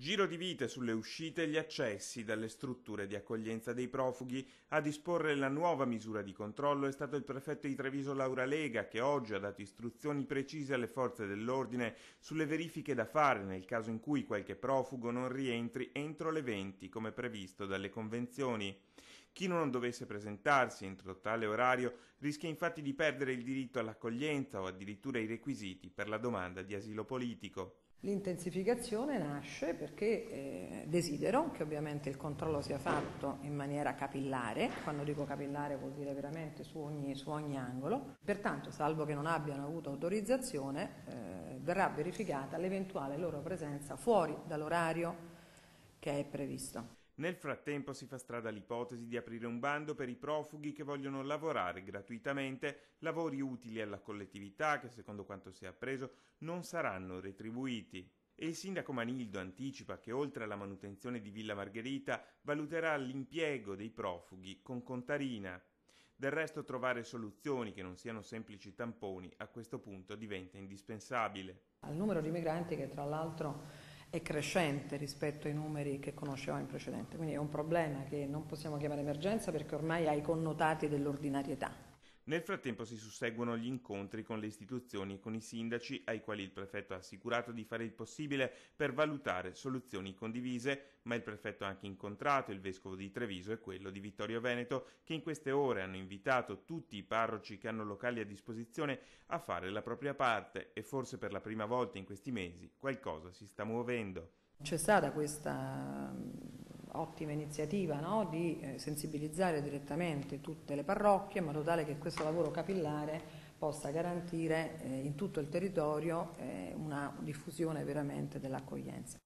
Giro di vite sulle uscite e gli accessi dalle strutture di accoglienza dei profughi. A disporre la nuova misura di controllo è stato il prefetto di Treviso Laura Lega, che oggi ha dato istruzioni precise alle forze dell'ordine sulle verifiche da fare nel caso in cui qualche profugo non rientri entro le 20 come previsto dalle convenzioni. Chi non dovesse presentarsi entro tale orario rischia infatti di perdere il diritto all'accoglienza o addirittura i requisiti per la domanda di asilo politico. L'intensificazione nasce perché desidero che ovviamente il controllo sia fatto in maniera capillare. Quando dico capillare vuol dire veramente su ogni angolo. Pertanto, salvo che non abbiano avuto autorizzazione, verrà verificata l'eventuale loro presenza fuori dall'orario che è previsto. Nel frattempo si fa strada l'ipotesi di aprire un bando per i profughi che vogliono lavorare gratuitamente, lavori utili alla collettività che, secondo quanto si è appreso, non saranno retribuiti. E il sindaco Manildo anticipa che oltre alla manutenzione di Villa Margherita valuterà l'impiego dei profughi con Contarina. Del resto trovare soluzioni che non siano semplici tamponi a questo punto diventa indispensabile. Al numero di migranti che tra l'altro è crescente rispetto ai numeri che conoscevamo in precedenza, quindi è un problema che non possiamo chiamare emergenza perché ormai ha i connotati dell'ordinarietà. Nel frattempo si susseguono gli incontri con le istituzioni e con i sindaci, ai quali il prefetto ha assicurato di fare il possibile per valutare soluzioni condivise, ma il prefetto ha anche incontrato il vescovo di Treviso e quello di Vittorio Veneto, che in queste ore hanno invitato tutti i parroci che hanno locali a disposizione a fare la propria parte e forse per la prima volta in questi mesi qualcosa si sta muovendo. C'è stata questa ottima iniziativa, no, di sensibilizzare direttamente tutte le parrocchie in modo tale che questo lavoro capillare possa garantire in tutto il territorio una diffusione veramente dell'accoglienza.